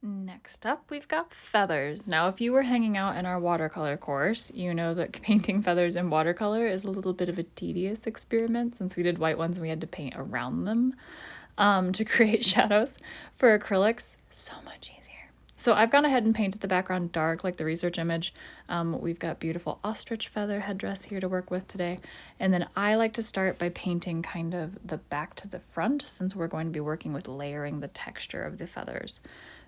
Next up, we've got feathers. Now, if you were hanging out in our watercolor course, you know that painting feathers in watercolor is a little bit of a tedious experiment since we did white ones and we had to paint around them to create shadows. For acrylics, so much easier. So I've gone ahead and painted the background dark like the research image. We've got beautiful ostrich feather headdress here to work with today. And then I like to start by painting kind of the back to the front since we're going to be working with layering the texture of the feathers.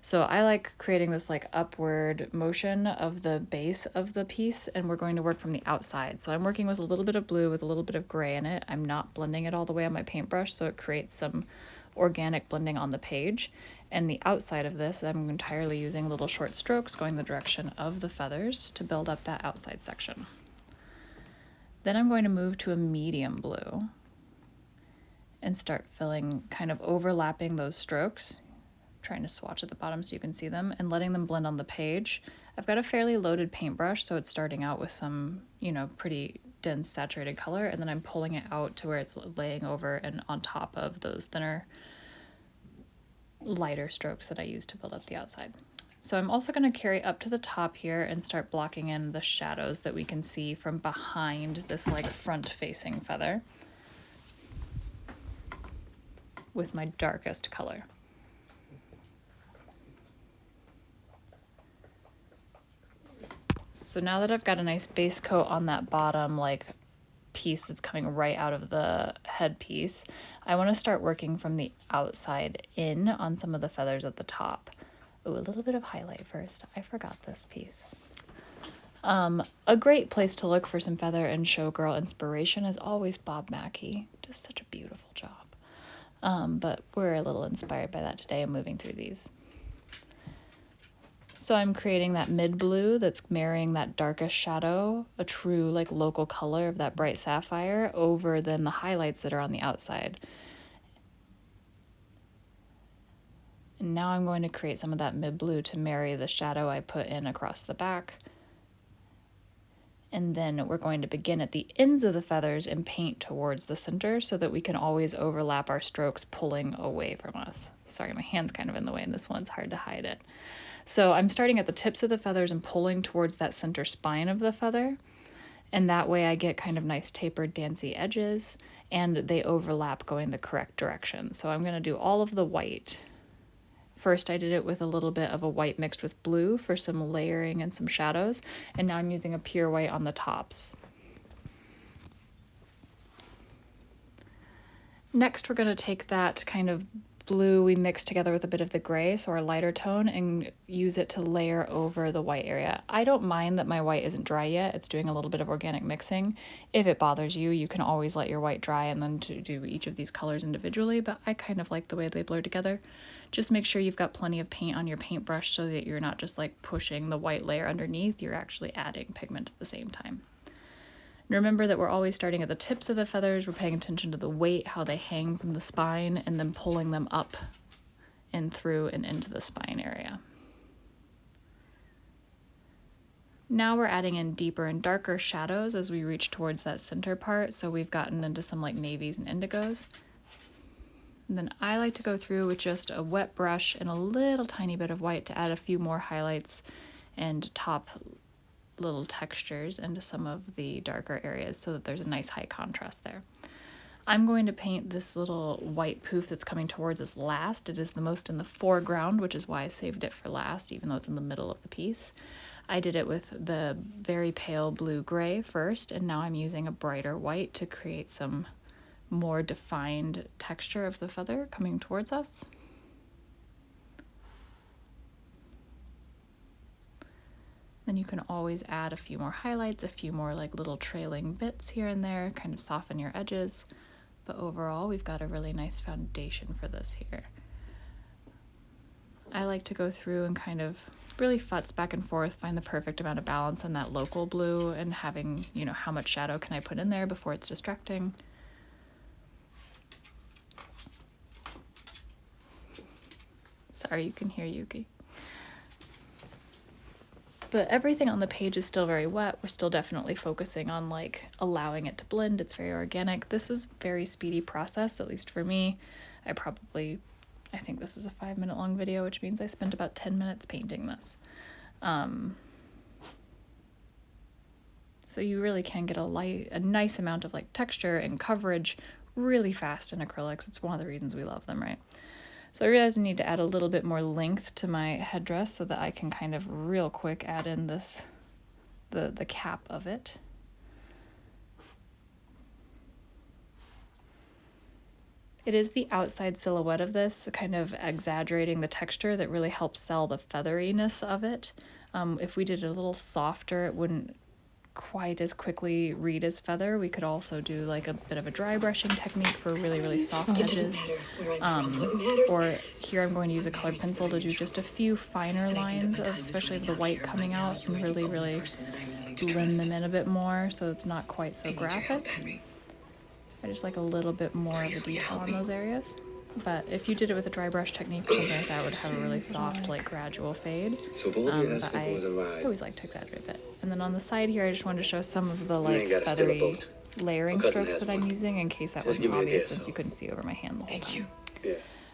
So I like creating this like upward motion of the base of the piece, and we're going to work from the outside. So I'm working with a little bit of blue with a little bit of gray in it. I'm not blending it all the way on my paintbrush, so it creates some organic blending on the page. And the outside of this, I'm entirely using little short strokes going the direction of the feathers to build up that outside section. Then I'm going to move to a medium blue and start filling, kind of overlapping those strokes, trying to swatch at the bottom so you can see them, and letting them blend on the page. I've got a fairly loaded paintbrush, so it's starting out with some, pretty dense saturated color, and then I'm pulling it out to where it's laying over and on top of those thinner, lighter strokes that I use to build up the outside. So I'm also going to carry up to the top here and start blocking in the shadows that we can see from behind this like front-facing feather with my darkest color. So now that I've got a nice base coat on that bottom like piece that's coming right out of the headpiece, I want to start working from the outside in on some of the feathers at the top. Ooh, a little bit of highlight first. I forgot this piece. A great place to look for some feather and showgirl inspiration is always Bob Mackie. Does such a beautiful job. But we're a little inspired by that today and moving through these. So I'm creating that mid blue that's marrying that darkest shadow, a true like local color of that bright sapphire over then the highlights that are on the outside. And now I'm going to create some of that mid blue to marry the shadow I put in across the back. And then we're going to begin at the ends of the feathers and paint towards the center so that we can always overlap our strokes pulling away from us. Sorry, my hand's kind of in the way and this one's hard to hide it. So I'm starting at the tips of the feathers and pulling towards that center spine of the feather. And that way I get kind of nice tapered dancey edges and they overlap going the correct direction. So I'm going to do all of the white. First I did it with a little bit of a white mixed with blue for some layering and some shadows. And now I'm using a pure white on the tops. Next we're going to take that kind of blue we mixed together with a bit of the gray, so our lighter tone, and use it to layer over the white area. I don't mind that my white isn't dry yet. It's doing a little bit of organic mixing. If it bothers you, you can always let your white dry and then to do each of these colors individually, but I kind of like the way they blur together. Just make sure you've got plenty of paint on your paintbrush so that you're not just like pushing the white layer underneath, you're actually adding pigment at the same time. Remember that we're always starting at the tips of the feathers. We're paying attention to the weight, how they hang from the spine, and then pulling them up and through and into the spine area. Now we're adding in deeper and darker shadows as we reach towards that center part. So we've gotten into some like navies and indigos. And then I like to go through with just a wet brush and a little tiny bit of white to add a few more highlights and top little textures into some of the darker areas so that there's a nice high contrast there. I'm going to paint this little white poof that's coming towards us last. It is the most in the foreground, which is why I saved it for last, even though it's in the middle of the piece. I did it with the very pale blue-gray first, and now I'm using a brighter white to create some more defined texture of the feather coming towards us. Then you can always add a few more highlights, a few more like little trailing bits here and there, kind of soften your edges. But overall, we've got a really nice foundation for this here. I like to go through and kind of really futz back and forth, find the perfect amount of balance on that local blue and having, how much shadow can I put in there before it's distracting. Sorry, you can hear Yuki. But everything on the page is still very wet. We're still definitely focusing on like allowing it to blend. It's very organic. This was a very speedy process, at least for me. I probably I think this is a 5-minute long video, which means I spent about 10 minutes painting this. So you really can get a nice amount of like texture and coverage really fast in acrylics. It's one of the reasons we love them, right? So I realized I need to add a little bit more length to my headdress so that I can kind of real quick add in this, the cap of it. It is the outside silhouette of this, kind of exaggerating the texture, that really helps sell the featheriness of it. If we did it a little softer, it wouldn't quite as quickly read as feather. We could also do like a bit of a dry brushing technique for really, really soft edges. Or here I'm going to use a colored pencil to do just a few finer lines, of especially the white coming out, and really, really blend them in a bit more so it's not quite so graphic. I just like a little bit more of a detail on those areas. But if you did it with a dry brush technique or something like that, it would have a really soft, like gradual fade. But I always like to exaggerate a bit. And then on the side here, I just wanted to show some of the like feathery layering strokes that I'm using, in case that wasn't obvious since you couldn't see over my hand the whole time.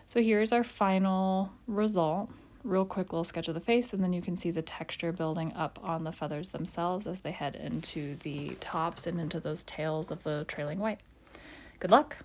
So here's our final result. Real quick little sketch of the face, and then you can see the texture building up on the feathers themselves as they head into the tops and into those tails of the trailing white. Good luck!